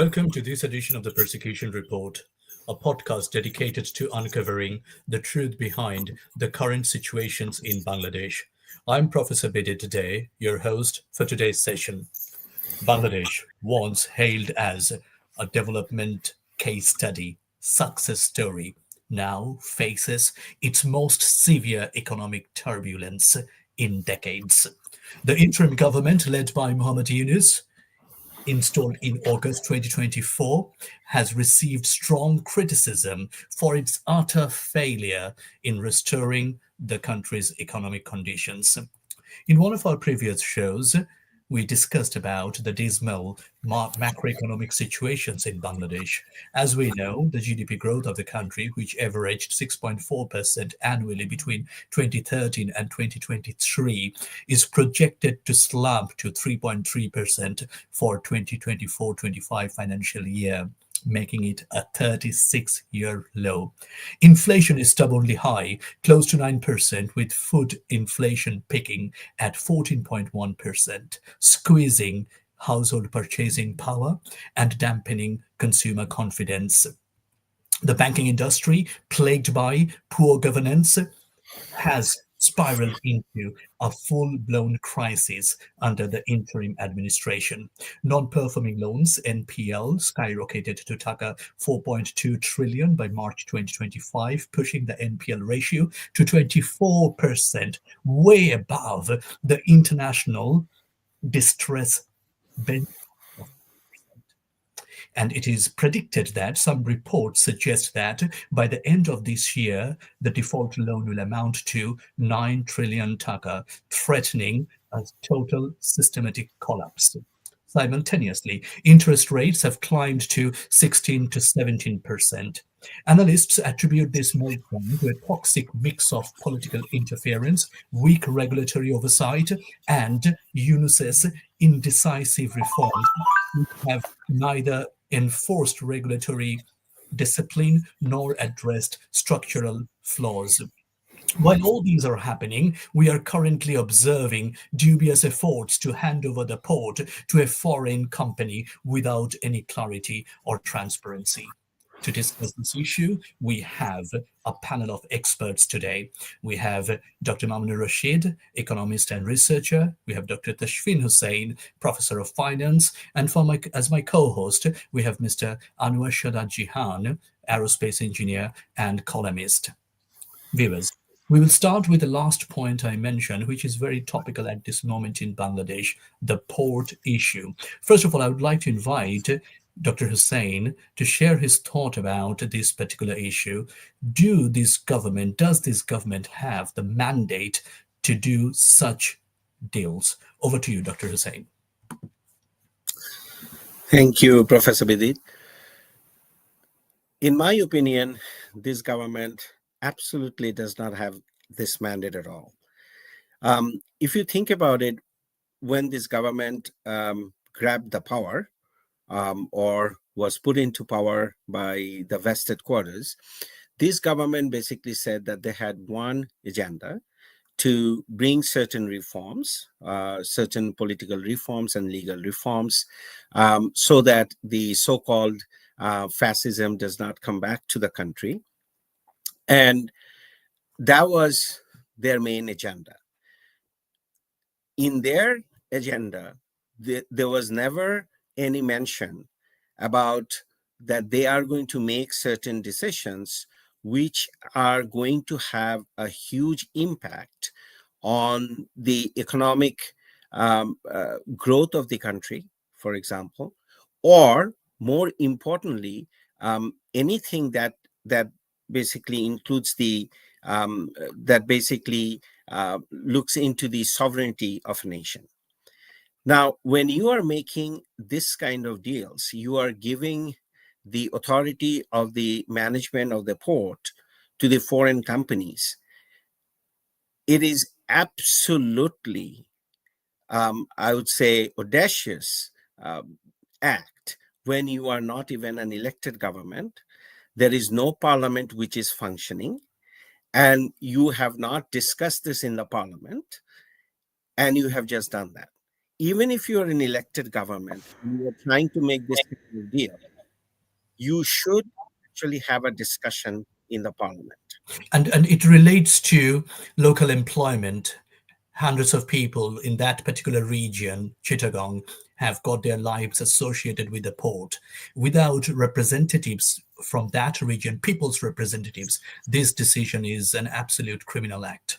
Welcome to this edition of the Persecution Report, a podcast dedicated to uncovering the truth behind the current situations in Bangladesh. I'm Professor Bidit today, your host for today's session. Bangladesh, once hailed as a development case study, success story, now faces its most severe economic turbulence in decades. The interim government, led by Muhammad Yunus, installed in August 2024, has received strong criticism for its utter failure in restoring the country's economic conditions. In one of our previous shows, we discussed about the dismal macroeconomic situations in Bangladesh. As we know, the GDP growth of the country, which averaged 6.4% annually between 2013 and 2023, is projected to slump to 3.3% for 2024-25 financial year, making it a 36-year low. Inflation is stubbornly high, close to 9%, with food inflation peaking at 14.1%, squeezing household purchasing power and dampening consumer confidence. The banking industry, plagued by poor governance, has spiraled into a full-blown crisis under the interim administration. Non-performing loans, NPL, skyrocketed to Taka 4.2 trillion by March 2025, pushing the NPL ratio to 24%, way above the international distress benchmark. And it is predicted that some reports suggest that by the end of this year, the default loan will amount to 9 trillion taka, threatening a total systematic collapse. Simultaneously, interest rates have climbed to 16 to 17%. Analysts attribute this meltdown to a toxic mix of political interference, weak regulatory oversight, and Yunus's indecisive reforms, which have neither enforced regulatory discipline nor addressed structural flaws. While all these are happening, we are currently observing dubious efforts to hand over the port to a foreign company without any clarity or transparency. To discuss this issue, we have a panel of experts today. We have Dr. Mamunur Rashid, economist and researcher. We have Dr. Tashfin Hussain, professor of finance. And as my co-host, we have Mr. Anwar Shada Jihan, aerospace engineer and columnist. Viewers, we will start with the last point I mentioned, which is very topical at this moment in Bangladesh, the port issue. First of all, I would like to invite Dr. Hussain to share his thought about this particular issue. Does this government have the mandate to do such deals? Over to you, Dr. Hussain. Thank you, Professor Bidit. In my opinion, this government absolutely does not have this mandate at all. If you think about it, when this government grabbed the power, or was put into power by the vested quarters, this government basically said that they had one agenda to bring certain reforms, certain political reforms and legal reforms, so that the so-called fascism does not come back to the country. And that was their main agenda. In their agenda, there was never any mention about that they are going to make certain decisions which are going to have a huge impact on the economic growth of the country, for example, or more importantly, anything that basically includes the looks into the sovereignty of a nation. Now, when you are making this kind of deals, you are giving the authority of the management of the port to the foreign companies. It is absolutely, I would say, audacious act when you are not even an elected government. There is no parliament which is functioning, and you have not discussed this in the parliament, and you have just done that. even if you're an elected government, you are trying to make this kind of deal, you should actually have a discussion in the parliament. And it relates to local employment. Hundreds of people in that particular region, Chittagong, have got their lives associated with the port. Without representatives from that region, people's representatives, this decision is an absolute criminal act.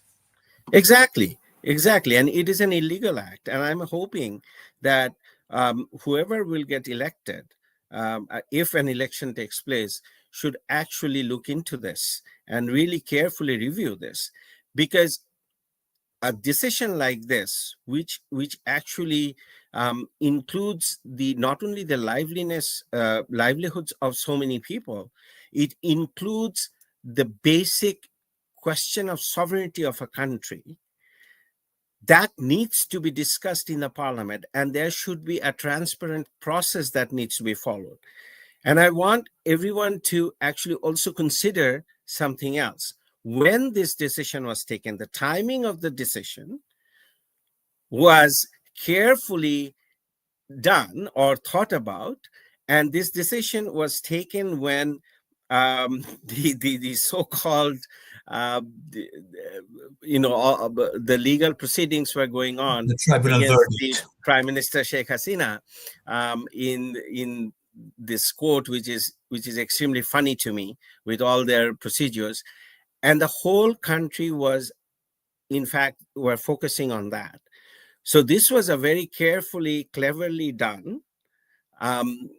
Exactly, exactly. And it is an illegal act. And I'm hoping that whoever will get elected, if an election takes place, should actually look into this and really carefully review this. Because a decision like this, which actually includes the not only the livelihoods of so many people, it includes the basic question of sovereignty of a country, that needs to be discussed in the parliament, and there should be a transparent process that needs to be followed. And I want everyone to actually also consider something else. When this decision was taken, the timing of the decision was carefully done or thought about, and this decision was taken when the so-called uh, the, the legal proceedings were going on The tribunal against the verdict. Prime Minister Sheikh Hasina, in this court, which is extremely funny to me, with all their procedures, and the whole country was, in fact, were focusing on that. So this was a very carefully, cleverly done, um,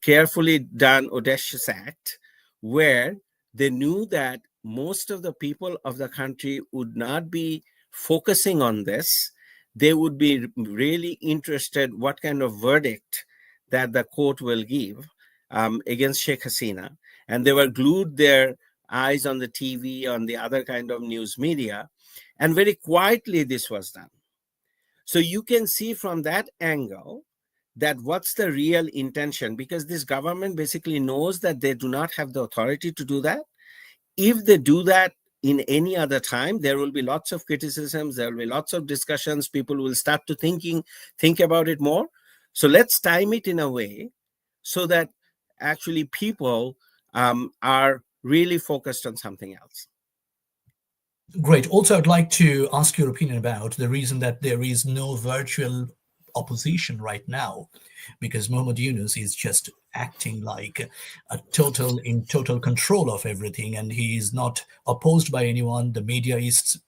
carefully done audacious act, where they knew that most of the people of the country would not be focusing on this. They would be really interested what kind of verdict that the court will give against Sheikh Hasina. And they were glued their eyes on the TV, on the other kind of news media. And very quietly this was done. So you can see from that angle that what's the real intention, because this government basically knows that they do not have the authority to do that. If they do that in any other time, there will be lots of criticisms, there will be lots of discussions, people will start to think about it more. So let's time it in a way so that actually people are really focused on something else. Great. Also, I'd like to ask your opinion about the reason that there is no virtual opposition right now, because Mohammed Yunus is just acting like in total control of everything, and he is not opposed by anyone. The media is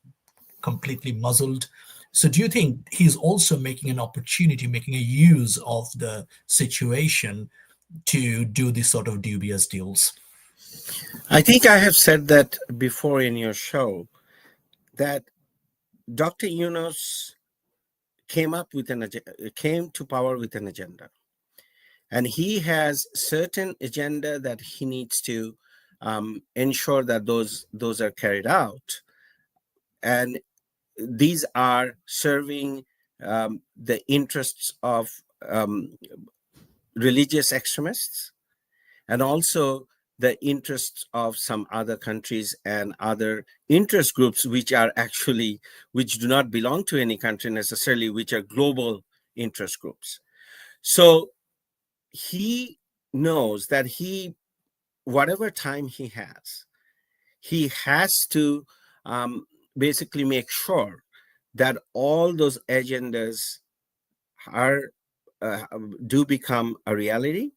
completely muzzled. So, do you think he's also making an opportunity, making a use of the situation to do this sort of dubious deals? I think I have said that before in your show, that Dr. Yunus came to power with an agenda, and he has certain agenda that he needs to ensure that those are carried out, and these are serving the interests of um, religious extremists, and also the interests of some other countries and other interest groups, which do not belong to any country necessarily, which are global interest groups. So he knows that whatever time he has to basically make sure that all those agendas are do become a reality,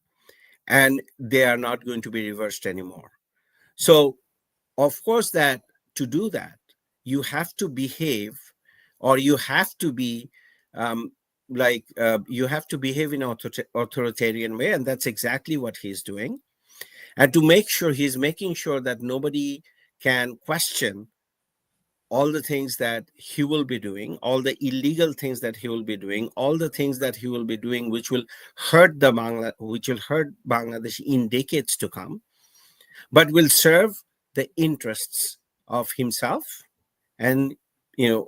and they are not going to be reversed anymore. So, of course, that to do that, you have to behave, or you have to be you have to behave in an authoritarian way, and that's exactly what he's doing. And to make sure he's making sure that nobody can question all the things that he will be doing, all the illegal things that he will be doing, all the things that he will be doing, which will which will hurt Bangladesh in decades to come, but will serve the interests of himself and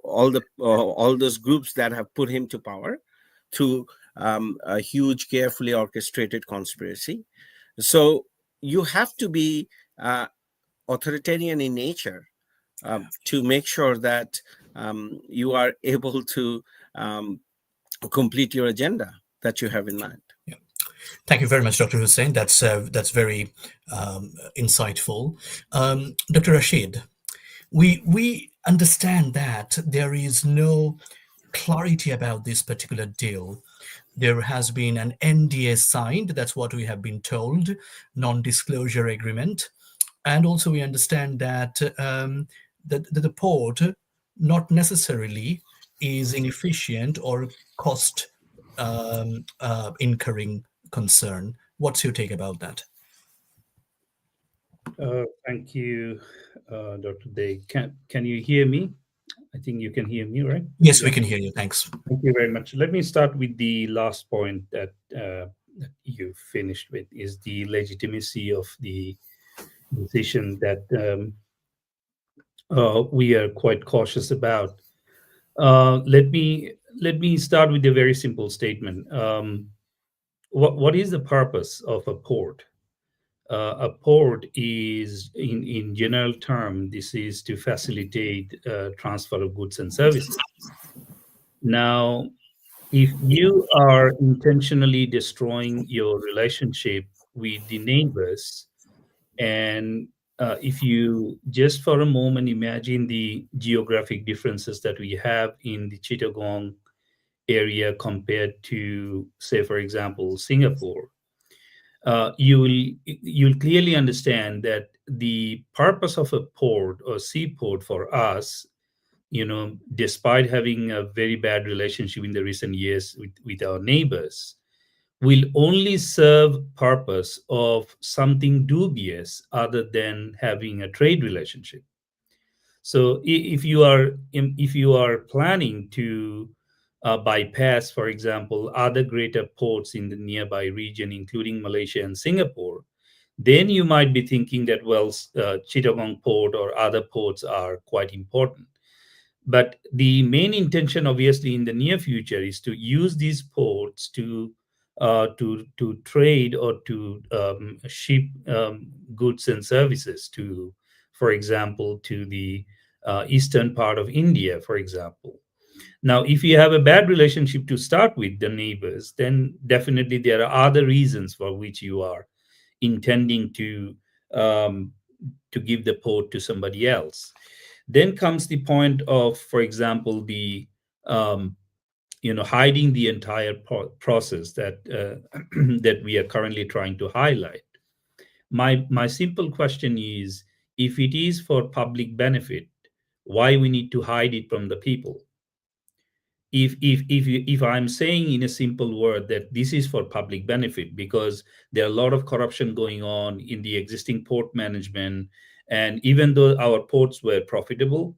all those groups that have put him to power through a huge, carefully orchestrated conspiracy. So you have to be authoritarian in nature to make sure that you are able to um, complete your agenda that you have in mind. Yeah. Thank you very much, Dr. Hussain. That's very insightful. Dr. Rashid, we understand that there is no clarity about this particular deal. There has been an NDA signed, that's what we have been told, non-disclosure agreement. And also we understand that the port not necessarily is inefficient or cost incurring concern. What's your take about that? Thank you, Dr. Day. Can you hear me? I think you can hear me, right? Yes, we Yeah. can hear you. Thanks. Thank you very much. Let me start with the last point that you finished with, is the legitimacy of the decision that we are quite cautious about. Let me start with a very simple statement. What is the purpose of a port? A port is, in general term, this is to facilitate transfer of goods and services. Now, if you are intentionally destroying your relationship with the neighbors, and if you just for a moment imagine the geographic differences that we have in the Chittagong area compared to, say, for example, Singapore, you'll clearly understand that the purpose of a port or seaport for us, despite having a very bad relationship in the recent years with our neighbors, will only serve purpose of something dubious other than having a trade relationship. So if you are planning to bypass, for example, other greater ports in the nearby region, including Malaysia and Singapore, then you might be thinking that, well, Chittagong port or other ports are quite important. But the main intention, obviously, in the near future is to use these ports to trade or to ship goods and services to, for example, to the eastern part of India, for example. Now, if you have a bad relationship to start with the neighbors, then definitely there are other reasons for which you are intending um, to give the port to somebody else. Then comes the point of, for example, the hiding the entire process that that we are currently trying to highlight. My simple question is, if it is for public benefit, why we need to hide it from the people? If I'm saying in a simple word that this is for public benefit, because there are a lot of corruption going on in the existing port management, and even though our ports were profitable,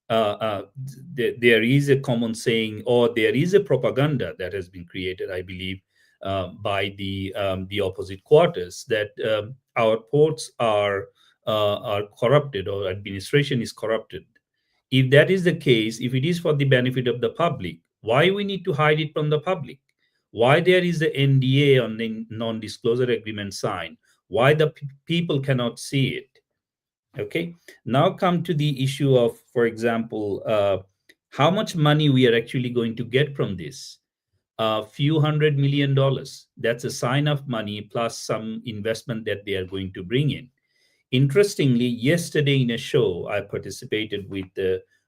there is a common saying, or there is a propaganda that has been created, I believe, by the opposite quarters, that our ports are corrupted, or administration is corrupted. If that is the case, if it is for the benefit of the public, why we need to hide it from the public? Why there is the NDA on the non-disclosure agreement signed? Why the people cannot see it? Okay. Now come to the issue of, for example, how much money we are actually going to get from this. A few $100 million. That's a sign of money plus some investment that they are going to bring in. Interestingly, yesterday in a show, I participated with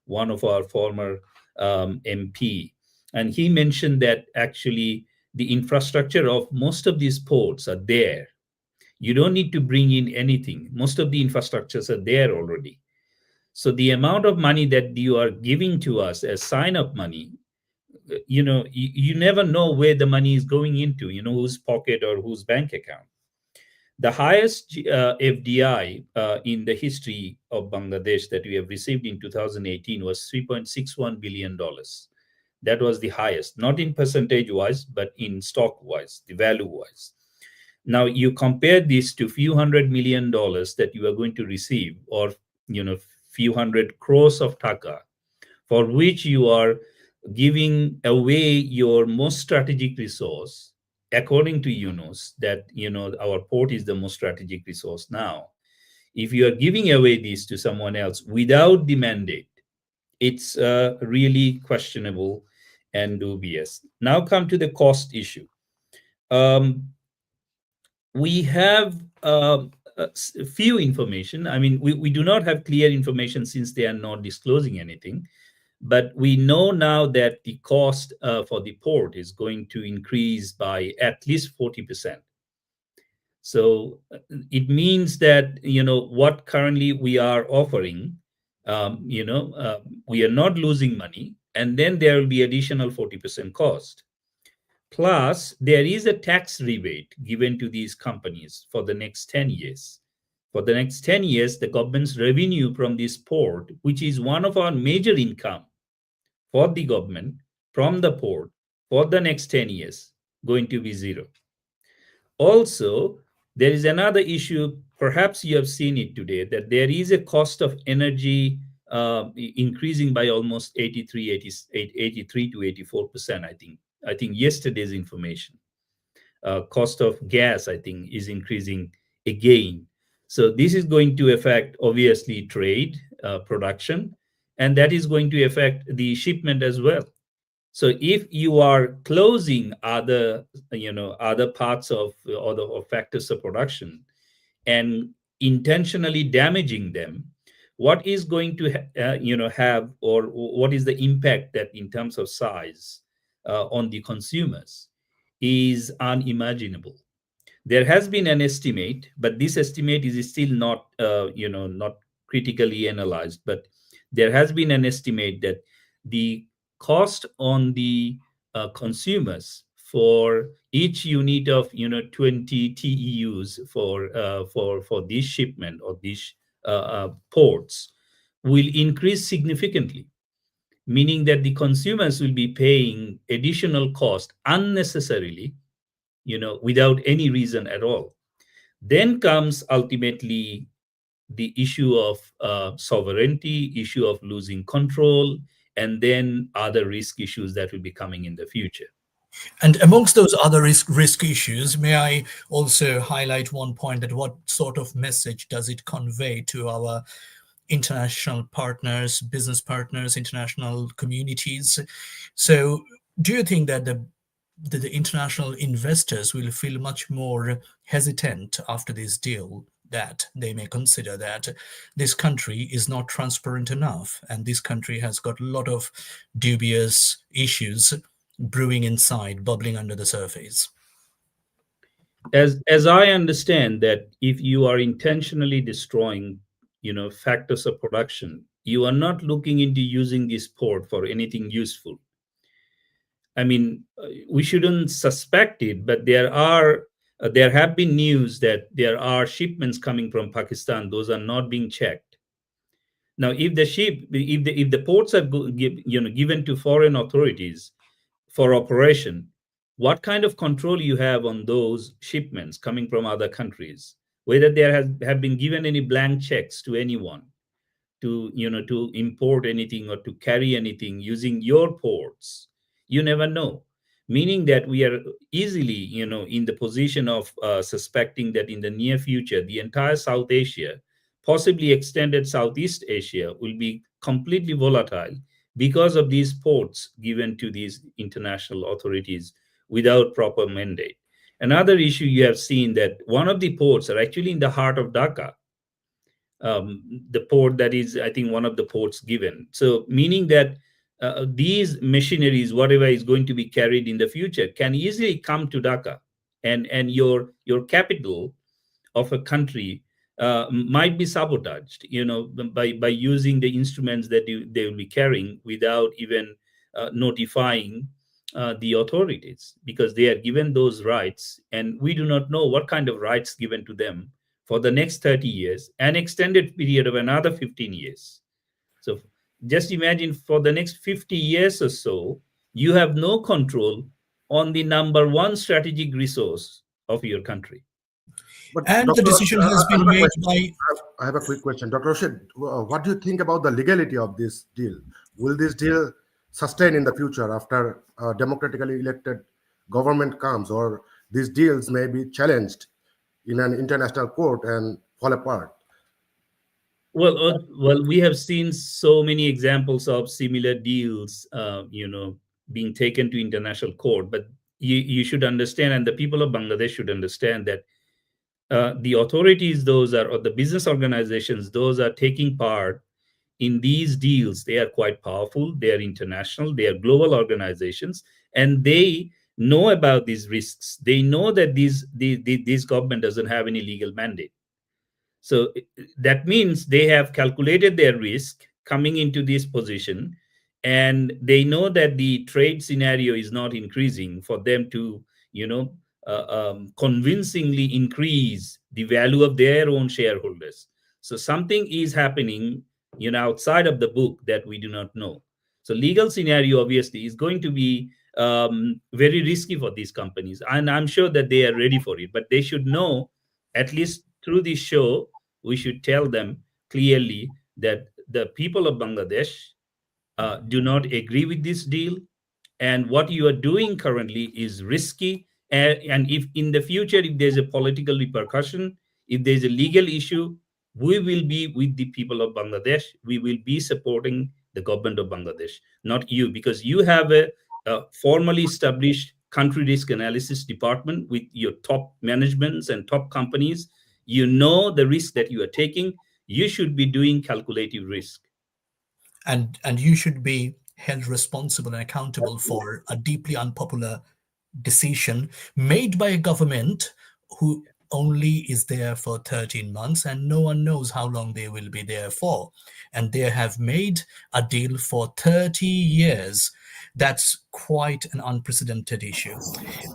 one of our former MP, and he mentioned that actually the infrastructure of most of these ports are there. You don't need to bring in anything. Most of the infrastructures are there already. So the amount of money that you are giving to us as sign-up money, you never know where the money is going into, whose pocket or whose bank account. The highest FDI in the history of Bangladesh that we have received in 2018 was $3.61 billion. That was the highest, not in percentage wise, but in stock wise, the value wise. Now you compare this to few $100 million that you are going to receive, or few hundred crores of taka, for which you are giving away your most strategic resource. According to Yunus, that our port is the most strategic resource now. If you are giving away this to someone else without the mandate, it's really questionable. and dubious. Now come to the cost issue. We have few information. I mean, we do not have clear information since they are not disclosing anything. But we know now that the cost for the port is going to increase by at least 40%. So it means that, what currently we are offering, we are not losing money, and then there will be additional 40% cost. Plus, there is a tax rebate given to these companies for the next 10 years. For the next 10 years, the government's revenue from this port, which is one of our major income for the government from the port for the next 10 years, going to be zero. Also, there is another issue, perhaps you have seen it today, that there is a cost of energy increasing by almost 83 to 84%, I think. I think yesterday's information. Cost of gas, I think, is increasing again. So this is going to affect, obviously, trade, production, and that is going to affect the shipment as well. So if you are closing other parts of or factors of production and intentionally damaging them, what is going to have, or what is the impact that in terms of size on the consumers is unimaginable. There has been an estimate, but this estimate is still not critically analyzed. But there has been an estimate that the cost on the consumers for each unit of 20 TEUs for this shipment or these ports will increase significantly, meaning that the consumers will be paying additional cost unnecessarily, without any reason at all. Then comes ultimately the issue of sovereignty, issue of losing control, and then other risk issues that will be coming in the future. And amongst those other risk issues, may I also highlight one point, that what sort of message does it convey to our international partners, business partners, international communities? So do you think that the international investors will feel much more hesitant after this deal, that they may consider that this country is not transparent enough, and this country has got a lot of dubious issues brewing inside, bubbling under the surface? As I understand that, if you are intentionally destroying factors of production, you are not looking into using this port for anything useful. I mean, we shouldn't suspect it, but there have been news that there are shipments coming from Pakistan. Those are not being checked. Now, if the ports are given to foreign authorities for operation, what kind of control you have on those shipments coming from other countries? Whether there have been given any blank checks to anyone to import anything or to carry anything using your ports, you never know. Meaning that we are easily in the position of suspecting that in the near future the entire South Asia, possibly extended Southeast Asia, will be completely volatile because of these ports given to these international authorities without proper mandate. Another issue, you have seen that one of the ports are actually in the heart of Dhaka, the port that is, I think, one of the ports given. So meaning that these machineries, whatever is going to be carried in the future, can easily come to Dhaka, and your capital of a country might be sabotaged, by using the instruments that they will be carrying without even notifying the authorities, because they are given those rights, and we do not know what kind of rights given to them for the next 30 years, an extended period of another 15 years. So just imagine, for the next 50 years or so, you have no control on the number one strategic resource of your country. But And the Dr. Rashid, decision has been made by. I have a quick question. Dr. Rashid, what do you think about the legality of this deal? Will this deal sustain in the future after a democratically elected government comes, or these deals may be challenged in an international court and fall apart? Well, we have seen so many examples of similar deals, being taken to international court. But you should understand, and the people of Bangladesh should understand that the authorities, those are, or the business organizations, those are taking part in these deals. They are quite powerful. They are international. They are global organizations, and they know about these risks. They know that this government doesn't have any legal mandate. So that means they have calculated their risk coming into this position, and they know that the trade scenario is not increasing for them to, convincingly increase the value of their own shareholders. So something is happening, outside of the book that we do not know. So legal scenario obviously is going to be very risky for these companies, and I'm sure that they are ready for it. But they should know, at least through this show, we should tell them clearly that the people of Bangladesh do not agree with this deal, and what you are doing currently is risky. And if in the future, if there's a political repercussion, if there's a legal issue, we will be with the people of Bangladesh. We will be supporting the government of Bangladesh, not you, because you have a formally established country risk analysis department with your top managements and top companies. You know the risk that you are taking. You should be doing calculative risk. And you should be held responsible and accountable for a deeply unpopular decision made by a government who only is there for 13 months, and no one knows how long they will be there for. And they have made a deal for 30 years. That's quite an unprecedented issue.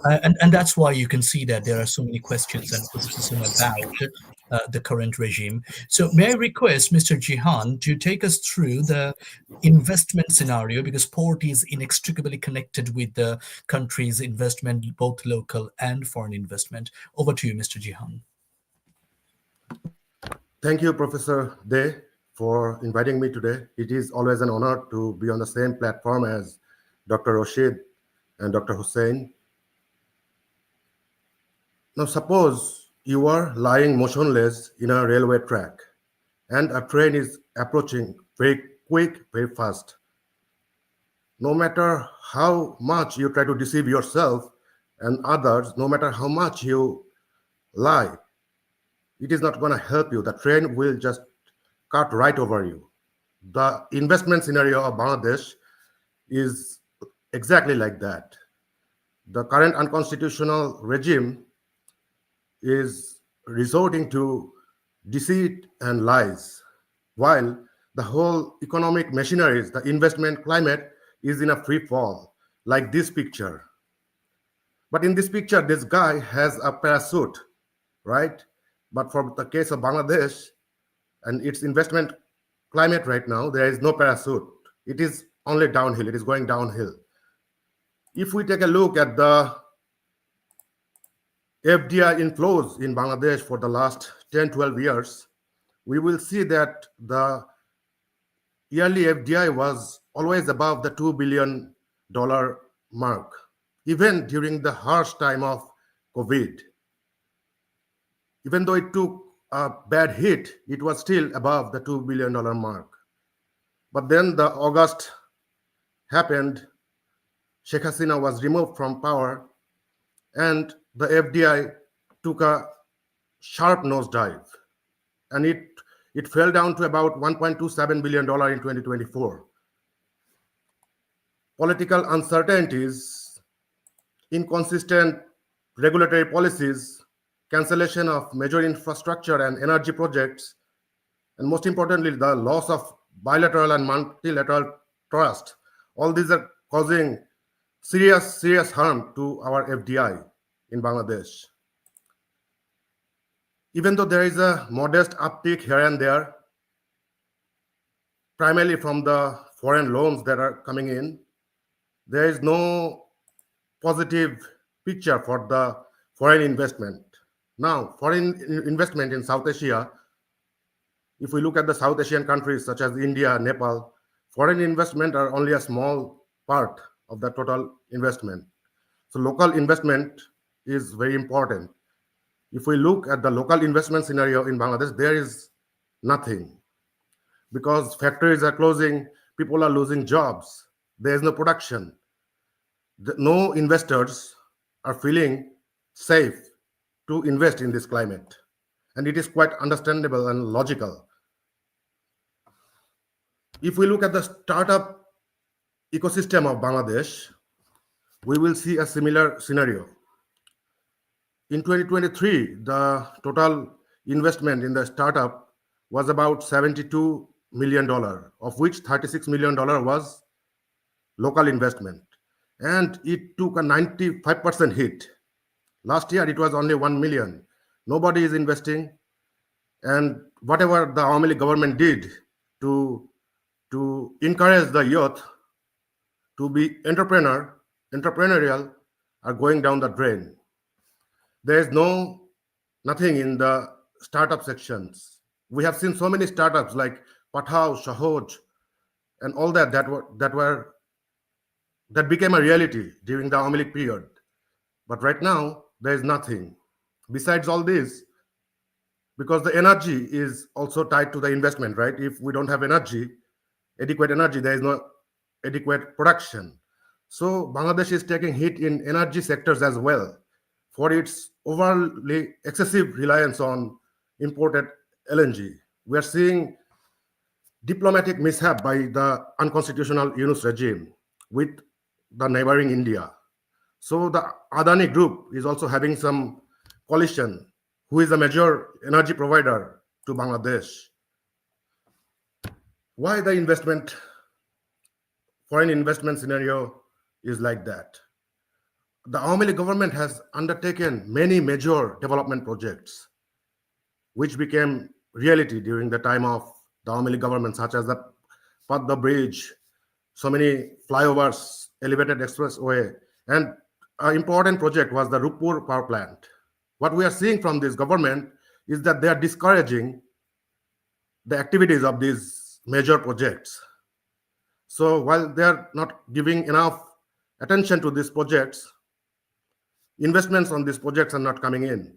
And that's why you can see that there are so many questions and criticism about the current regime. So may I request Mr. Jihan to take us through the investment scenario, because port is inextricably connected with the country's investment, both local and foreign investment. Over to you, Mr. Jihan. Thank you, Professor Day, for inviting me today. It is always an honor to be on the same platform as Dr. Rashid and Dr. Hussein. Now, suppose you are lying motionless in a railway track and a train is approaching very quick, very fast. No matter how much you try to deceive yourself and others, no matter how much you lie, it is not going to help you. The train will just cut right over you. The investment scenario of Bangladesh is exactly like that. The current unconstitutional regime is resorting to deceit and lies, while the whole economic machineries, the investment climate is in a free fall, like this picture. But in this picture, this guy has a parachute, right? But for the case of Bangladesh and its investment climate right now, there is no parachute. It is only downhill. It is going downhill. If we take a look at the FDI inflows in Bangladesh for the last 10, 12 years, we will see that the yearly FDI was always above the $2 billion mark, even during the harsh time of COVID. Even though it took a bad hit, it was still above the $2 billion mark. But then the August happened, Sheikh Hasina was removed from power, and the FDI took a sharp nosedive, and it fell down to about $1.27 billion in 2024. Political uncertainties, inconsistent regulatory policies, cancellation of major infrastructure and energy projects, and most importantly, the loss of bilateral and multilateral trust. All these are causing serious harm to our FDI in Bangladesh. Even though there is a modest uptick here and there, primarily from the foreign loans that are coming in, there is no positive picture for the foreign investment. Now, foreign investment in South Asia, if we look at the South Asian countries such as India, Nepal, foreign investment are only a small part of the total investment. So local investment is very important. If we look at the local investment scenario in Bangladesh, there is nothing, because factories are closing, people are losing jobs, there is no production. No investors are feeling safe to invest in this climate. And it is quite understandable and logical. If we look at the startup ecosystem of Bangladesh, we will see a similar scenario. In 2023, the total investment in the startup was about $72 million, of which $36 million was local investment. And it took a 95% hit. Last year, it was only 1 million. Nobody is investing. And whatever the Awami League government did to encourage the youth to be entrepreneurial are going down the drain. There is nothing in the startup sections. We have seen so many startups like Pathao, Shahoj, and all that became a reality during the Awami League period. But right now, there is nothing. Besides all this, because the energy is also tied to the investment, right? If we don't have adequate energy, there is no adequate production. So Bangladesh is taking hit in energy sectors as well for its overly excessive reliance on imported LNG. We are seeing diplomatic mishap by the unconstitutional Yunus regime with the neighboring India. So the Adani group is also having some coalition, who is a major energy provider to Bangladesh. Why the foreign investment scenario is like that? The Awami League government has undertaken many major development projects, which became reality during the time of the Awami League government, such as the Padma Bridge, so many flyovers, elevated expressway, and an important project was the Rupur power plant. What we are seeing from this government is that they are discouraging the activities of these major projects. So while they are not giving enough attention to these projects, investments on these projects are not coming in.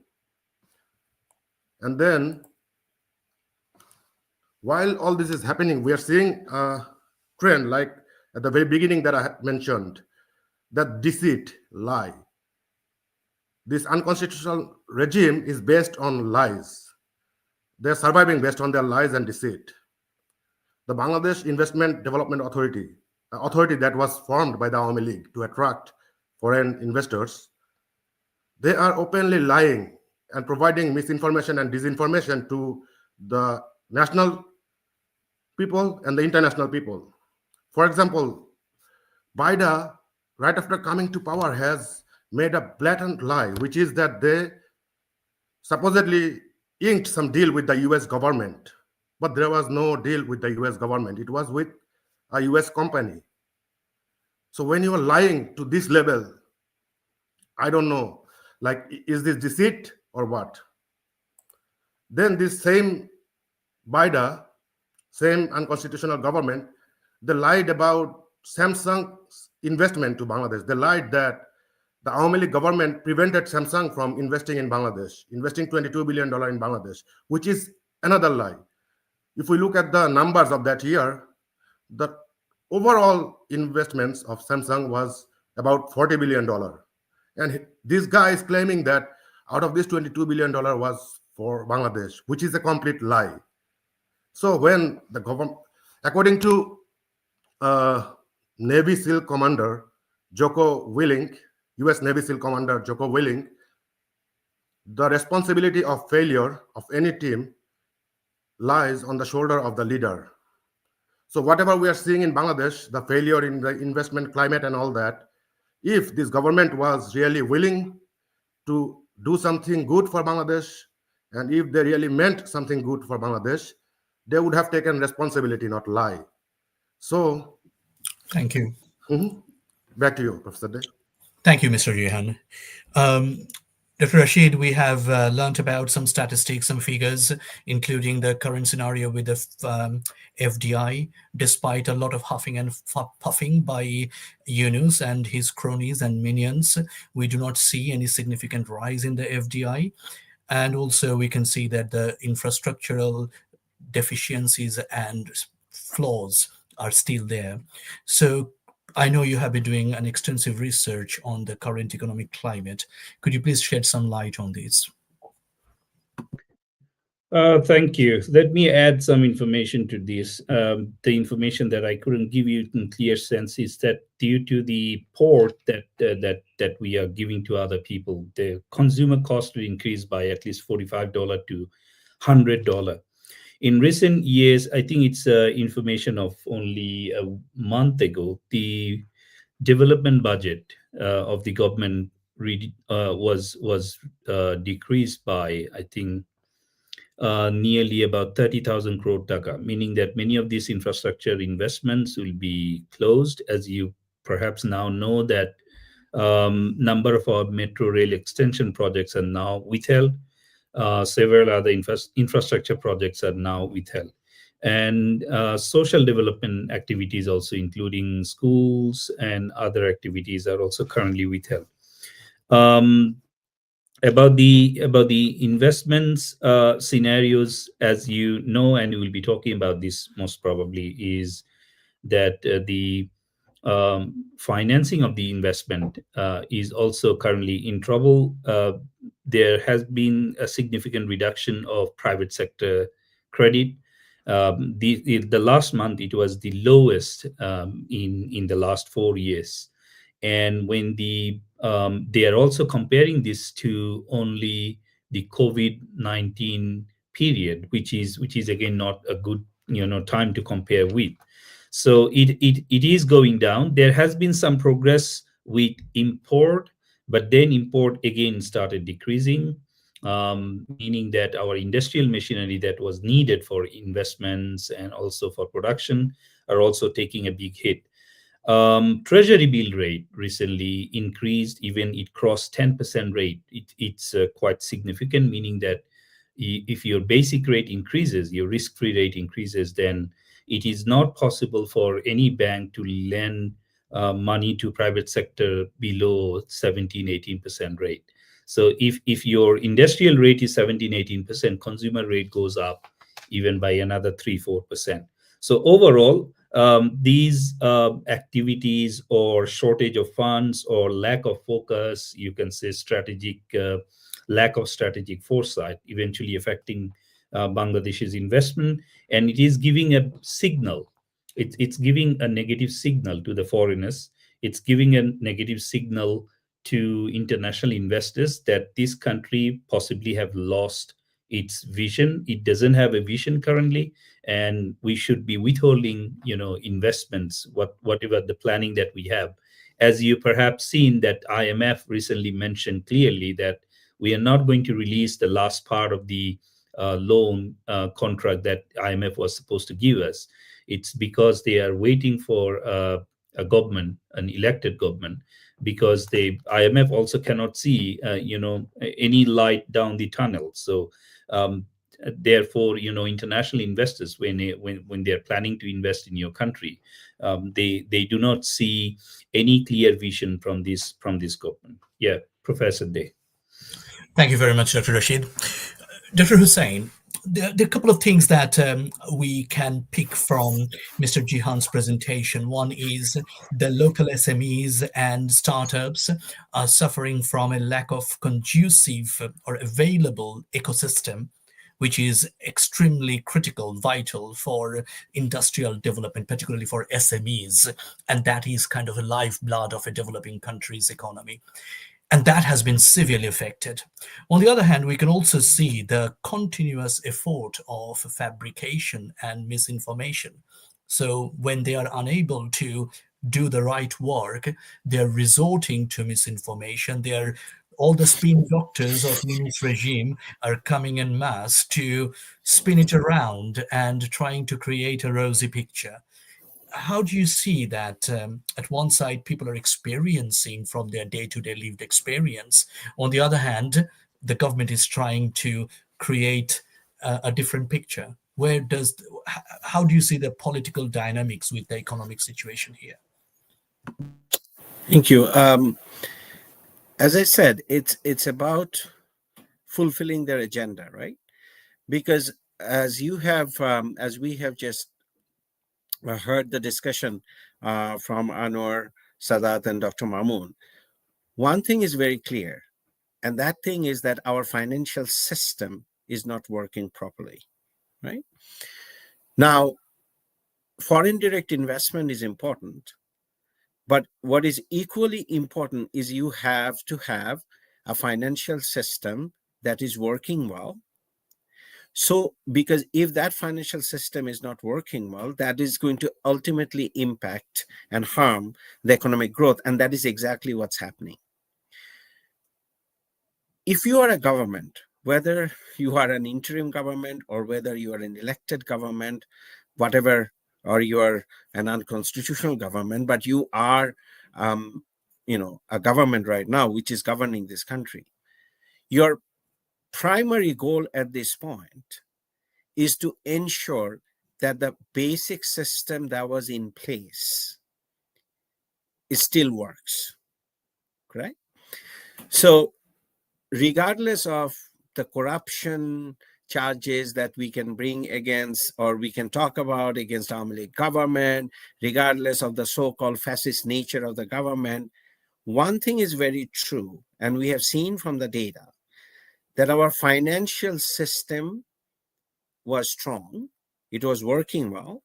And then, while all this is happening, we are seeing a trend like at the very beginning that I had mentioned, that deceit, lie. This unconstitutional regime is based on lies. They're surviving based on their lies and deceit. The Bangladesh Investment Development Authority, an authority that was formed by the Awami League to attract foreign investors, they are openly lying and providing misinformation and disinformation to the national people and the international people. For example, Biden, right after coming to power, has made a blatant lie, which is that they supposedly inked some deal with the US government. But there was no deal with the US government. It was with a US company. So when you are lying to this level, I don't know, like, is this deceit or what? Then this same Biden, same unconstitutional government, they lied about Samsung's investment to Bangladesh. They lied that the Awami League government prevented Samsung from investing in Bangladesh, investing $22 billion in Bangladesh, which is another lie. If we look at the numbers of that year, the overall investments of Samsung was about $40 billion. And this guy is claiming that out of this $22 billion was for Bangladesh, which is a complete lie. So when the government, according to Navy SEAL Commander Jocko Willink, US Navy SEAL Commander Jocko Willink, the responsibility of failure of any team lies on the shoulder of the leader. So whatever we are seeing in Bangladesh, the failure in the investment climate and all that, if this government was really willing to do something good for Bangladesh, and if they really meant something good for Bangladesh, they would have taken responsibility, not lie. So, Thank you. Back to you, Professor Day. Thank you, Mr. Rehan. Dr. Rashid, we have learnt about some statistics, some figures, including the current scenario with the FDI. Despite a lot of huffing and puffing by Yunus and his cronies and minions, we do not see any significant rise in the FDI. And also we can see that the infrastructural deficiencies and flaws are still there. So I know you have been doing an extensive research on the current economic climate. Could you please shed some light on this? Thank you. Let me add some information to this. The information that I couldn't give you in clear sense is that due to the port that we are giving to other people, the consumer cost will increase by at least $45 to $100. In recent years, I think it's information of only a month ago, the development budget of the government was decreased by, I think, nearly about 30,000 crore taka, meaning that many of these infrastructure investments will be closed. As you perhaps now know, that number of our metro rail extension projects are now withheld. Several other infrastructure projects are now withheld. And social development activities also, including schools and other activities, are also currently withheld. About the investments scenarios, as you know, and we will be talking about this most probably, is that the financing of the investment is also currently in trouble. There has been a significant reduction of private sector credit. The last month it was the lowest in the last 4 years. And when they are also comparing this to only the COVID-19 period, which is again not a good time to compare with. So it is going down. There has been some progress with import, but then import again started decreasing, meaning that our industrial machinery that was needed for investments and also for production are also taking a big hit. Treasury bill rate recently increased, even it crossed 10% rate. It's quite significant, meaning that if your basic rate increases, your risk-free rate increases, then it is not possible for any bank to lend money to private sector below 17, 18% rate. So if your industrial rate is 17, 18%, consumer rate goes up even by another 3, 4%. So overall, these activities or shortage of funds or lack of focus, you can say strategic lack of strategic foresight, eventually affecting Bangladesh's investment, and it is giving a signal. It's giving a negative signal to the foreigners. It's giving a negative signal to international investors that this country possibly have lost its vision. It doesn't have a vision currently, and we should be withholding, investments, whatever the planning that we have. As you perhaps seen, that IMF recently mentioned clearly that we are not going to release the last part of the loan contract that IMF was supposed to give us. It's because they are waiting for a government, an elected government, because IMF also cannot see, any light down the tunnel. So therefore, international investors, when they're planning to invest in your country, they do not see any clear vision from this government. Yeah, Professor Day. Thank you very much, Dr. Rashid. Dr. Hussain, there are a couple of things that we can pick from Mr. Jihan's presentation. One is the local SMEs and startups are suffering from a lack of conducive or available ecosystem, which is extremely critical, vital for industrial development, particularly for SMEs. And that is kind of a lifeblood of a developing country's economy. And that has been severely affected. On the other hand, we can also see the continuous effort of fabrication and misinformation. So when they are unable to do the right work, they're resorting to misinformation. All the spin doctors of Yunus regime are coming en masse to spin it around and trying to create a rosy picture. How do you see that at one side people are experiencing from their day-to-day lived experience, on the other hand the government is trying to create a different picture? How do you see the political dynamics with the economic situation here? Thank you. As I said, it's about fulfilling their agenda, right? Because as we have just heard the discussion from Anwar, Sadat, and Dr. Mamoon, one thing is very clear, and that thing is that our financial system is not working properly, right? Now, foreign direct investment is important, but what is equally important is you have to have a financial system that is working well. So, because if that financial system is not working well, that is going to ultimately impact and harm the economic growth. And that is exactly what's happening. If you are a government, whether you are an interim government or whether you are an elected government, whatever, or you are an unconstitutional government, but you are, a government right now which is governing this country, your primary goal at this point is to ensure that the basic system that was in place, it still works, correct? So regardless of the corruption charges that we can bring against, or we can talk about against Army League government, regardless of the so-called fascist nature of the government, one thing is very true, and we have seen from the data, that our financial system was strong, it was working well,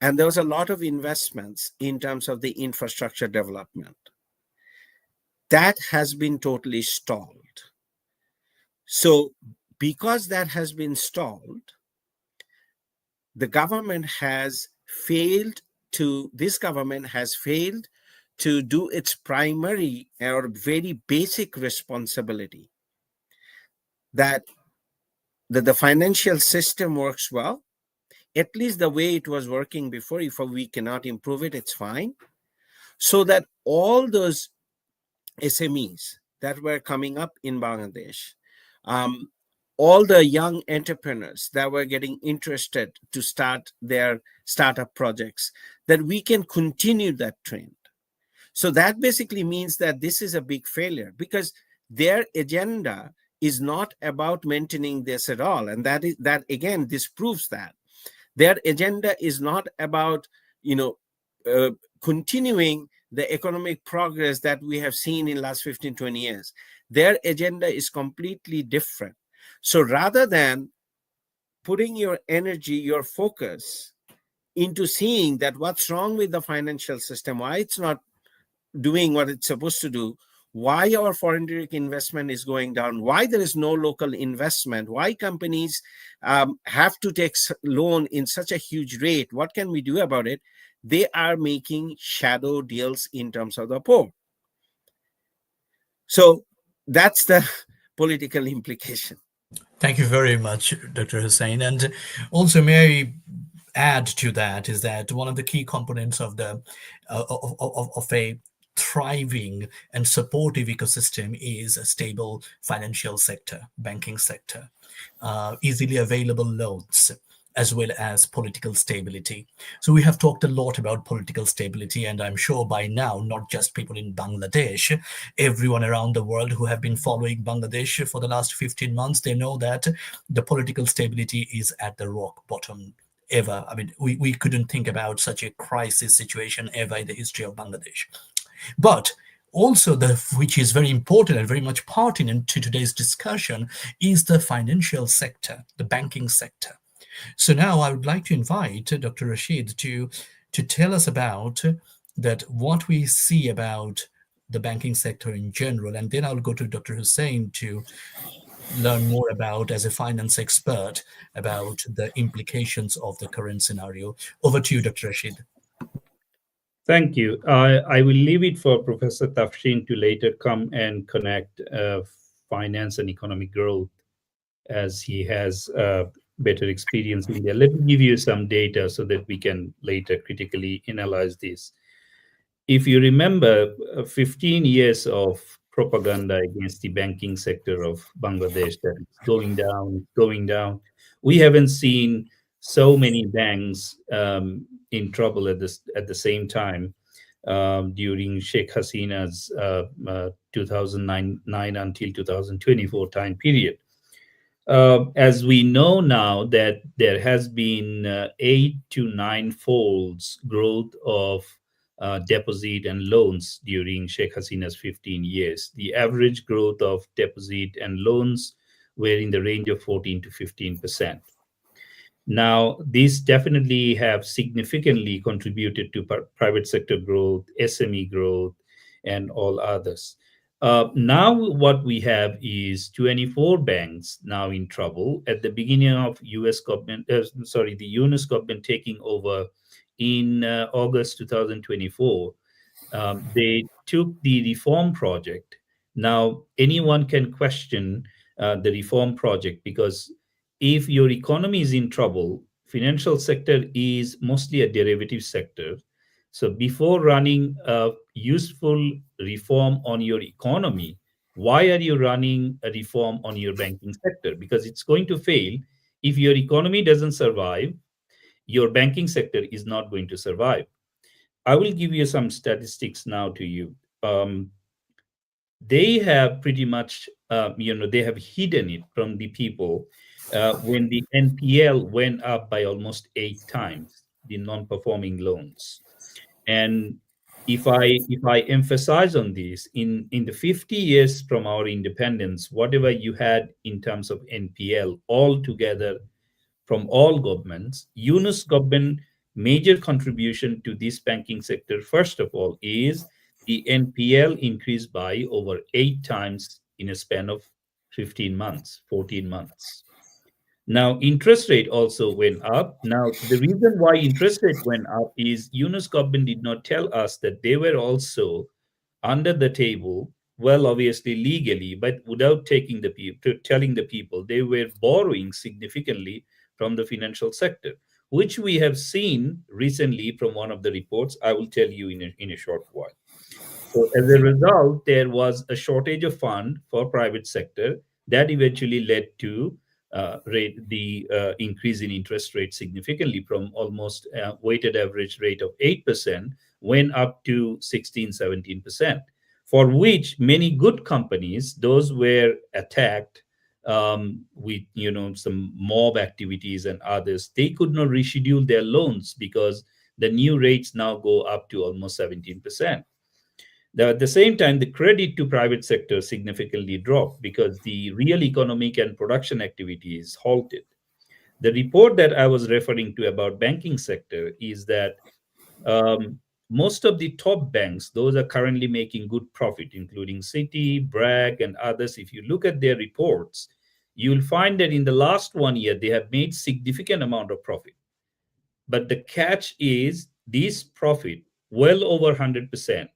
and there was a lot of investments in terms of the infrastructure development. That has been totally stalled. So because that has been stalled, this government has failed to do its primary or very basic responsibility, that the financial system works well, at least the way it was working before. If we cannot improve it, it's fine. So that all those SMEs that were coming up in Bangladesh, all the young entrepreneurs that were getting interested to start their startup projects, that we can continue that trend. So that basically means that this is a big failure, because their agenda is not about maintaining this at all. And that again, this proves that their agenda is not about, continuing the economic progress that we have seen in last 15, 20 years. Their agenda is completely different. So rather than putting your energy, your focus into seeing that what's wrong with the financial system, why it's not doing what it's supposed to do, why our foreign direct investment is going down, why there is no local investment, why companies have to take loan in such a huge rate, what can we do about it? They are making shadow deals in terms of the poor. So that's the political implication. Thank you very much, Dr. Hussain. And also, may I add to that is that one of the key components of the of a thriving and supportive ecosystem is a stable financial sector, banking sector, easily available loans, as well as political stability. So we have talked a lot about political stability, and I'm sure by now, not just people in Bangladesh, everyone around the world who have been following Bangladesh for the last 15 months, they know that the political stability is at the rock bottom ever. I mean, we couldn't think about such a crisis situation ever in the history of Bangladesh. But also, which is very important and very much pertinent to today's discussion, is the financial sector, the banking sector. So now I would like to invite Dr. Rashid to tell us about that, what we see about the banking sector in general, and then I'll go to Dr. Hussain to learn more about, as a finance expert, about the implications of the current scenario. Over to you, Dr. Rashid. Thank you. I will leave it for Professor Tafshin to later come and connect finance and economic growth, as he has better experience in there. Let me give you some data so that we can later critically analyze this. If you remember, 15 years of propaganda against the banking sector of Bangladesh, that it's going down, going down. We haven't seen so many banks in trouble at the same time during Sheikh Hasina's 2009 until 2024 time period. As we know now that there has been 8 to 9 folds growth of deposit and loans during Sheikh Hasina's 15 years. The average growth of deposit and loans were in the range of 14 to 15%. Now, these definitely have significantly contributed to private sector growth, SME growth, and all others. Now, what we have is 24 banks now in trouble. At the beginning of U.S. government, the Yunus government taking over in August 2024, they took the reform project. Now, anyone can question the reform project because if your economy is in trouble, financial sector is mostly a derivative sector. So before running a useful reform on your economy, why are you running a reform on your banking sector? Because it's going to fail. If your economy doesn't survive, your banking sector is not going to survive. I will give you some statistics now to you. They have pretty much, they have hidden it from the people when the NPL went up by almost 8 times, the non-performing loans. And if I emphasize on this, in the 50 years from our independence, whatever you had in terms of NPL altogether from all governments, Yunus government major contribution to this banking sector, first of all, is the NPL increased by over 8 times in a span of 15 months, 14 months. Now, interest rate also went up. Now, the reason why interest rate went up is Yunus government did not tell us that they were also under the table, well, obviously legally, but without telling the people, they were borrowing significantly from the financial sector, which we have seen recently from one of the reports. I will tell you in a short while. So as a result, there was a shortage of fund for private sector that eventually led to the increase in interest rate significantly from almost weighted average rate of 8% went up to 16, 17%, for which many good companies, those were attacked with some mob activities and others, they could not reschedule their loans because the new rates now go up to almost 17%. At the same time, the credit to private sector significantly dropped because the real economic and production activity is halted. The report that I was referring to about banking sector is that most of the top banks, those are currently making good profit, including Citi, Bragg, and others. If you look at their reports, you will find that in the last 1 year, they have made significant amount of profit. But the catch is this profit, well over 100%,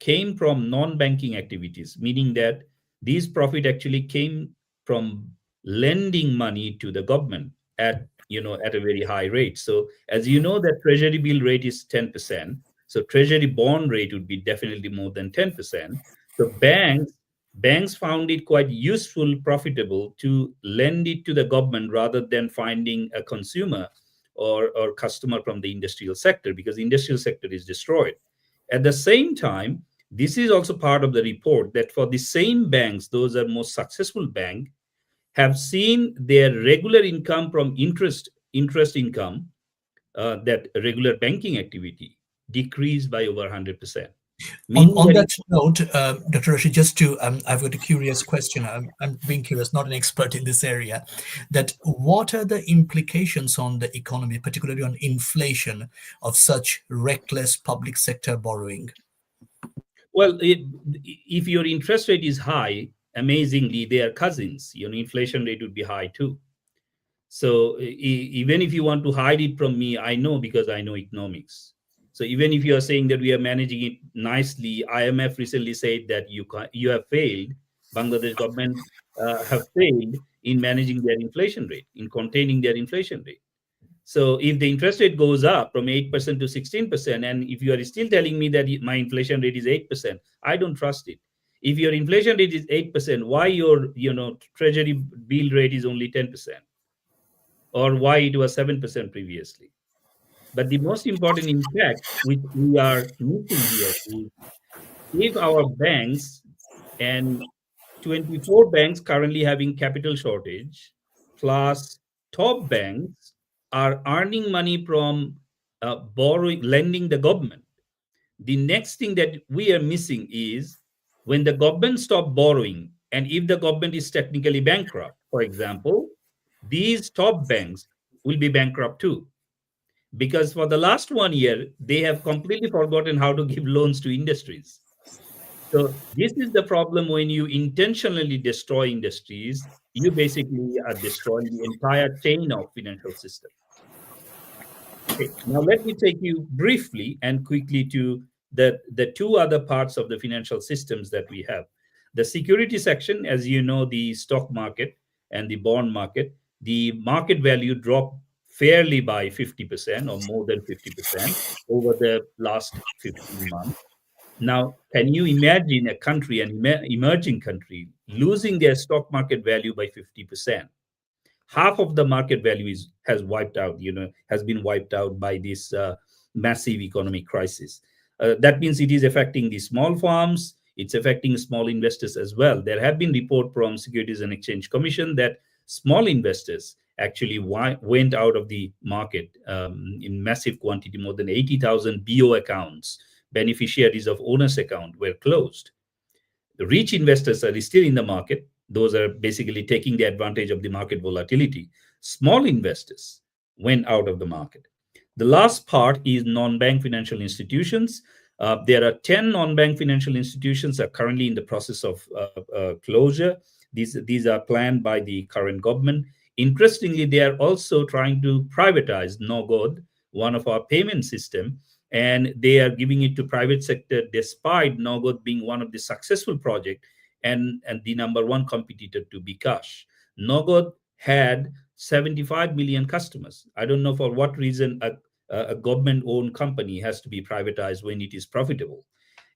came from non-banking activities, meaning that these profit actually came from lending money to the government at a very high rate. So as you know, that treasury bill rate is 10%. So treasury bond rate would be definitely more than 10%. So banks found it quite useful, profitable to lend it to the government rather than finding a consumer or customer from the industrial sector, because the industrial sector is destroyed. At the same time, this is also part of the report that for the same banks, those are most successful bank, have seen their regular income from interest income, that regular banking activity, decrease by over 100%. On that note, Dr. Rashid, just to, I've got a curious question. I'm being curious, not an expert in this area. That what are the implications on the economy, particularly on inflation, of such reckless public sector borrowing? Well, if your interest rate is high, amazingly, they are cousins. Inflation rate would be high too. So even if you want to hide it from me, I know because I know economics. So even if you are saying that we are managing it nicely, IMF recently said that you have failed. Bangladesh government have failed in managing their inflation rate, in containing their inflation rate. So if the interest rate goes up from 8% to 16%, and if you are still telling me that my inflation rate is 8%, I don't trust it. If your inflation rate is 8%, why your treasury bill rate is only 10%? Or why it was 7% previously? But the most important impact which we are missing here is if our banks and 24 banks currently having capital shortage, plus top banks are earning money from borrowing, lending the government. The next thing that we are missing is when the government stop borrowing, and if the government is technically bankrupt, for example, these top banks will be bankrupt too. Because for the last 1 year, they have completely forgotten how to give loans to industries. So this is the problem when you intentionally destroy industries, you basically are destroying the entire chain of financial system. Okay, now let me take you briefly and quickly to the two other parts of the financial systems that we have. The security section, as you know, the stock market and the bond market, the market value dropped fairly by 50% or more than 50% over the last 15 months. Now, can you imagine a country, an emerging country, losing their stock market value by 50%? Half of the market value has wiped out, has been wiped out by this massive economic crisis. That means it is affecting the small farms, it's affecting small investors as well. There have been reports from Securities and Exchange Commission that small investors actually went out of the market in massive quantity. More than 80,000 BO accounts, beneficiaries of owners account, were closed. The rich investors are still in the market. Those are basically taking the advantage of the market volatility. Small investors went out of the market. The last part is non-bank financial institutions. There are 10 non-bank financial institutions that are currently in the process of closure. These are planned by the current government. Interestingly, they are also trying to privatize Nogod, one of our payment system, and they are giving it to private sector despite Nogod being one of the successful project and the number one competitor to bKash. Nogod had 75 million customers. I don't know for what reason a government-owned company has to be privatized when it is profitable.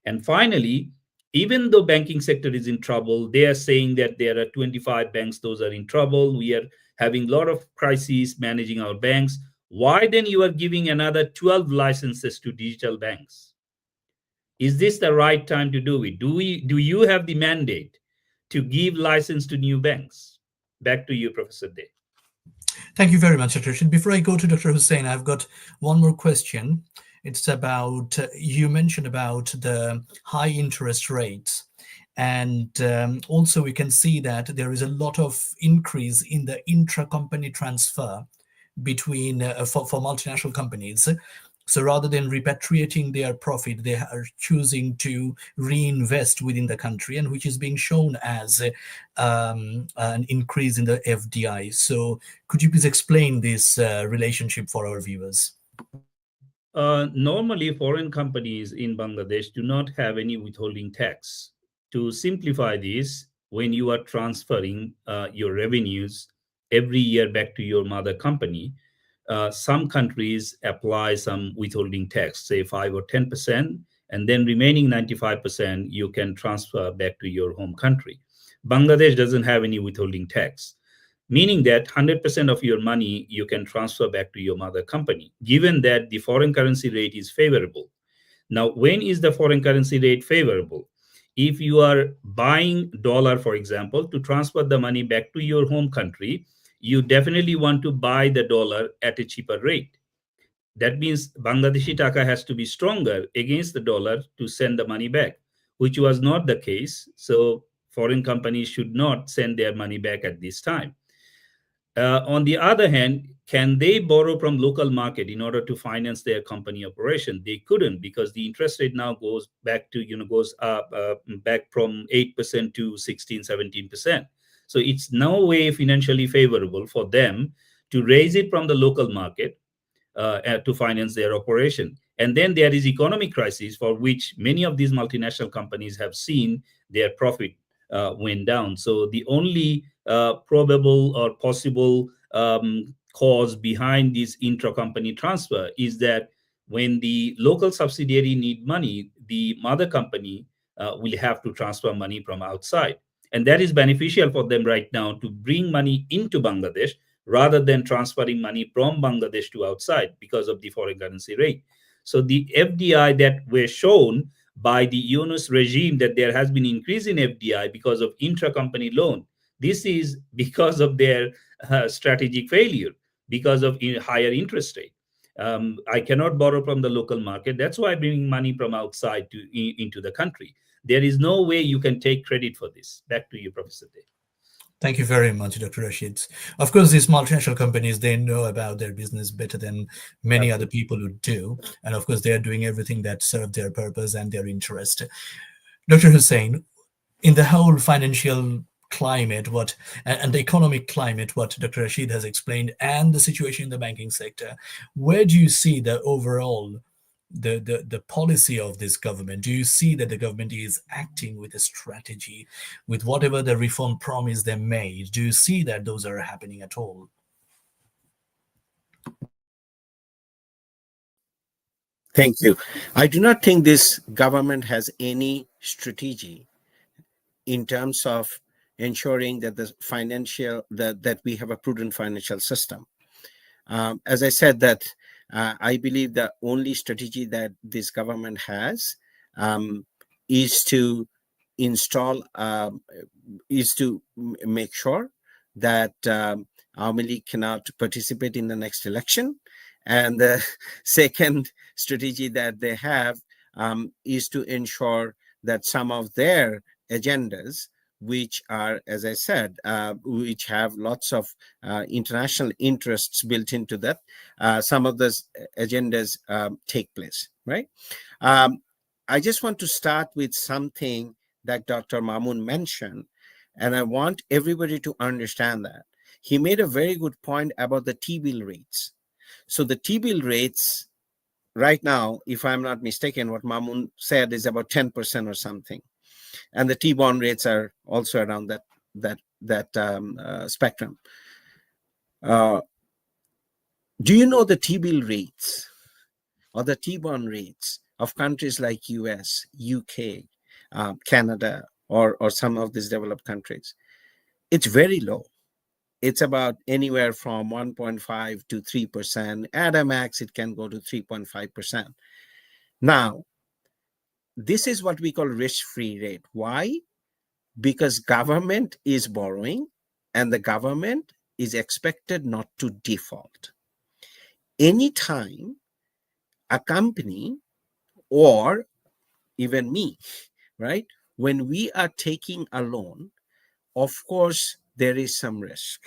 And finally, even though banking sector is in trouble, they are saying that there are 25 banks, those are in trouble. We are having a lot of crises managing our banks. Why then you are giving another 12 licenses to digital banks? Is this the right time to do it? Do you have the mandate to give license to new banks? Back to you, Professor Day. Thank you very much, Dr. Rashid. Before I go to Dr. Hussain, I've got one more question. It's about, you mentioned about the high interest rates. And also we can see that there is a lot of increase in the intra-company transfer between for multinational companies. So rather than repatriating their profit, they are choosing to reinvest within the country, and which is being shown as an increase in the FDI. So could you please explain this relationship for our viewers? Normally, foreign companies in Bangladesh do not have any withholding tax. To simplify this, when you are transferring your revenues every year back to your mother company, some countries apply some withholding tax, say 5 or 10%, and then remaining 95% you can transfer back to your home country. Bangladesh doesn't have any withholding tax, meaning that 100% of your money you can transfer back to your mother company, given that the foreign currency rate is favorable. Now, when is the foreign currency rate favorable? If you are buying dollar, for example, to transfer the money back to your home country, you definitely want to buy the dollar at a cheaper rate. That means Bangladeshi taka has to be stronger against the dollar to send the money back, which was not the case. So foreign companies should not send their money back at this time. On the other hand, can they borrow from local market in order to finance their company operation? They couldn't, because the interest rate now goes back to, goes up back from 8% to 16, 17%. So it's no way financially favorable for them to raise it from the local market to finance their operation. And then there is economic crisis, for which many of these multinational companies have seen their profit went down. So the only probable or possible cause behind this intra-company transfer is that when the local subsidiary need money, the mother company will have to transfer money from outside. And that is beneficial for them right now to bring money into Bangladesh rather than transferring money from Bangladesh to outside because of the foreign currency rate. So the FDI that were shown by the Yunus regime that there has been increase in FDI because of intra-company loan. This is because of their strategic failure, because of higher interest rate. I cannot borrow from the local market. That's why I'm bringing money from outside into the country. There is no way you can take credit for this. Back to you, Professor Day. Thank you very much, Dr. Rashid. Of course, these multinational companies, they know about their business better than many other people who do. And of course, they are doing everything that serves their purpose and their interest. Dr. Hussain, in the whole financial climate, and the economic climate, what Dr. Rashid has explained, and the situation in the banking sector, where do you see the overall the policy of this government? Do you see that the government is acting with a strategy, with whatever the reform promise they made? Do you see that those are happening at all? Thank you. I do not think this government has any strategy in terms of ensuring that that we have a prudent financial system. As I said, that I believe the only strategy that this government has is to make sure that Awami League cannot participate in the next election. And the second strategy that they have is to ensure that some of their agendas, which are, as I said, which have lots of international interests built into that, some of those agendas take place, right? I just want to start with something that Dr. Mamoon mentioned, and I want everybody to understand that. He made a very good point about the T-bill rates. So the T-bill rates right now, if I'm not mistaken, what Mamoon said is about 10% or something. And the T-bond rates are also around that spectrum. Do you know the T-bill rates or the T-bond rates of countries like US, UK, Canada, or some of these developed countries? It's very low. It's about anywhere from 1.5 to 3%. At a max, it can go to 3.5%. Now, this is what we call risk-free rate. Why? Because government is borrowing and the government is expected not to default. Anytime a company or even me, right, when we are taking a loan, of course, there is some risk.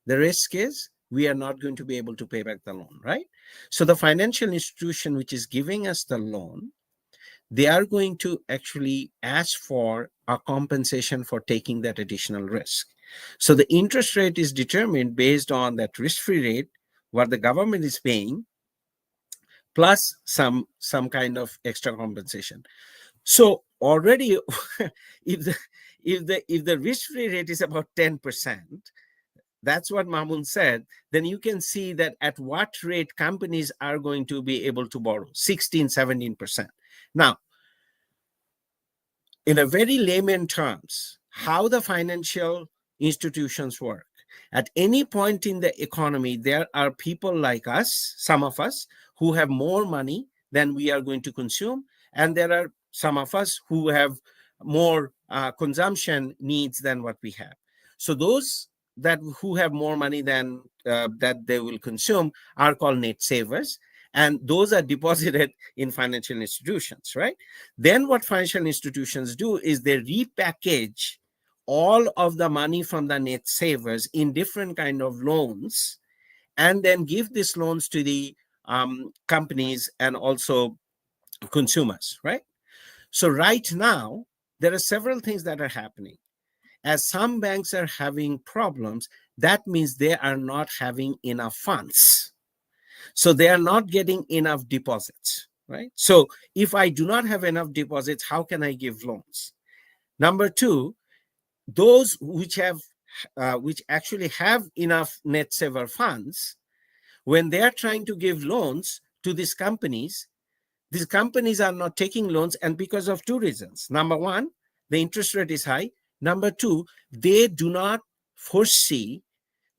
The risk is we are not going to be able to pay back the loan, right? So the financial institution which is giving us the loan, they are going to actually ask for a compensation for taking that additional risk. So the interest rate is determined based on that risk-free rate, what the government is paying, plus some kind of extra compensation. So already, if the risk-free rate is about 10%, that's what Mamoon said, then you can see that at what rate companies are going to be able to borrow, 16, 17%. Now, in a very layman terms, how the financial institutions work. At any point in the economy, there are people like us, some of us, who have more money than we are going to consume. And there are some of us who have more consumption needs than what we have. So those who have more money than that they will consume are called net savers. And those are deposited in financial institutions, right? Then what financial institutions do is they repackage all of the money from the net savers in different kind of loans, and then give these loans to the companies and also consumers, right? So right now, there are several things that are happening. As some banks are having problems, that means they are not having enough funds. So they are not getting enough deposits, right? So if I do not have enough deposits, how can I give loans? Number two, those which actually have enough net saver funds, when they are trying to give loans to these companies are not taking loans, and because of two reasons. Number one, the interest rate is high. Number two, they do not foresee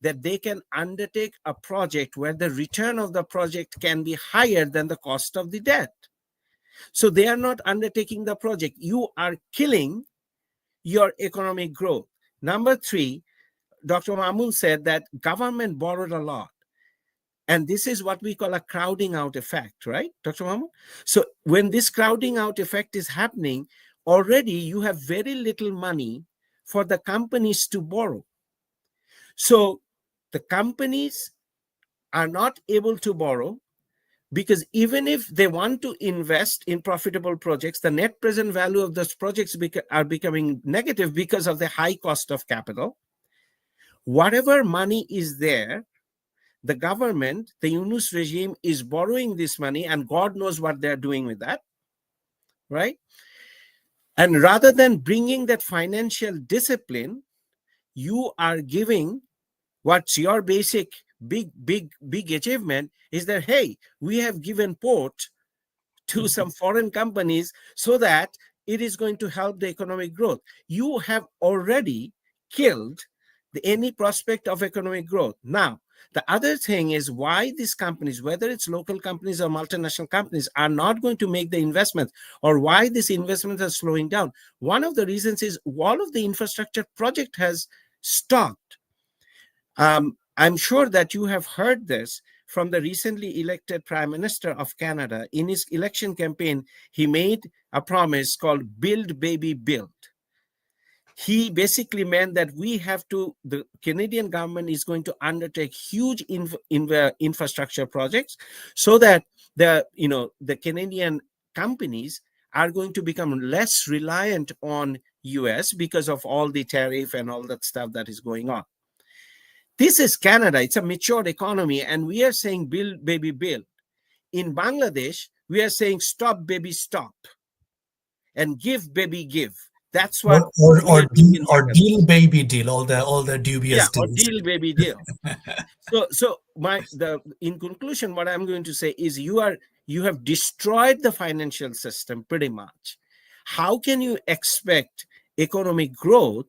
that they can undertake a project where the return of the project can be higher than the cost of the debt. So they are not undertaking the project. You are killing your economic growth. Number three, Dr. Mamun said that government borrowed a lot. And this is what we call a crowding out effect, right, Dr. Mamun? So when this crowding out effect is happening, already you have very little money for the companies to borrow. So the companies are not able to borrow, because even if they want to invest in profitable projects, the net present value of those projects are becoming negative because of the high cost of capital. Whatever money is there, the government, the Yunus regime, is borrowing this money, and God knows what they're doing with that, right? And rather than bringing that financial discipline, you are giving what's your basic big achievement is that, hey, we have given port to some foreign companies so that it is going to help the economic growth. You have already killed any prospect of economic growth. Now, the other thing is why these companies, whether it's local companies or multinational companies, are not going to make the investments, or why these investments are slowing down. One of the reasons is all of the infrastructure project has stopped. I'm sure that you have heard this from the recently elected Prime Minister of Canada. In his election campaign, he made a promise called Build, Baby, Build. He basically meant that the Canadian government is going to undertake huge infrastructure projects so that the Canadian companies are going to become less reliant on US because of all the tariff and all that stuff that is going on. This is Canada. It's a mature economy, and we are saying build, baby, build. In Bangladesh, we are saying stop, baby, stop, and give, baby, give. That's what or doing in Bangladesh. deal, baby, deal. All the dubious Or deals. deal, baby, deal. In conclusion, what I'm going to say is you have destroyed the financial system pretty much. How can you expect economic growth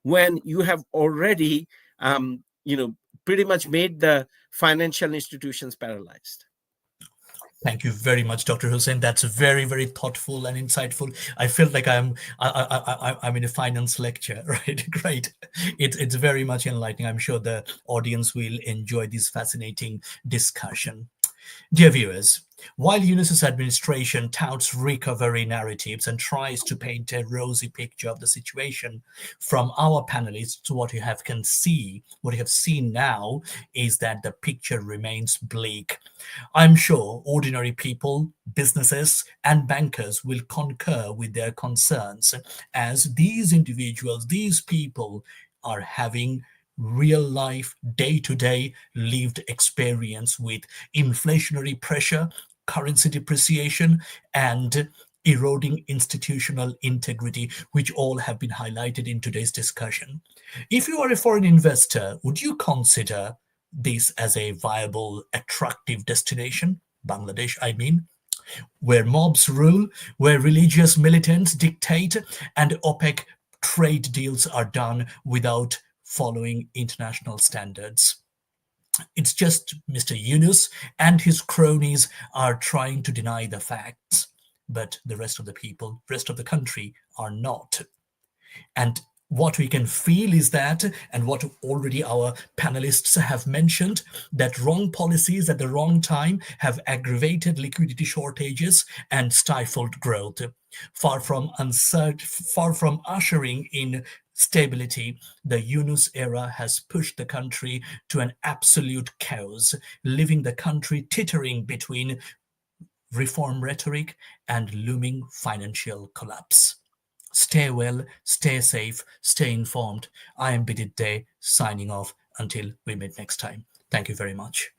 when you have already pretty much made the financial institutions paralyzed? Thank you very much, Dr. Hussain. That's very, very thoughtful and insightful. I feel like I'm in a finance lecture, right? Great. It's very much enlightening. I'm sure the audience will enjoy this fascinating discussion. Dear viewers, while Yunus's administration touts recovery narratives and tries to paint a rosy picture of the situation, from our panelists, what you have seen now is that the picture remains bleak. I'm sure ordinary people, businesses, and bankers will concur with their concerns, as these individuals, these people, are having real life, day-to-day lived experience with inflationary pressure, currency depreciation, and eroding institutional integrity, which all have been highlighted in today's discussion. If you are a foreign investor, would you consider this as a viable, attractive destination? Bangladesh, I mean, where mobs rule, where religious militants dictate, and OPEC trade deals are done without following international standards. It's just Mr. Yunus and his cronies are trying to deny the facts, but the rest of the people, rest of the country are not. And what we can feel is that, and what already our panelists have mentioned, that wrong policies at the wrong time have aggravated liquidity shortages and stifled growth. Far from ushering in stability, the Yunus era has pushed the country to an absolute chaos, leaving the country teetering between reform rhetoric and looming financial collapse. Stay well, stay safe, stay informed. I am Bidit Day, signing off until we meet next time. Thank you very much.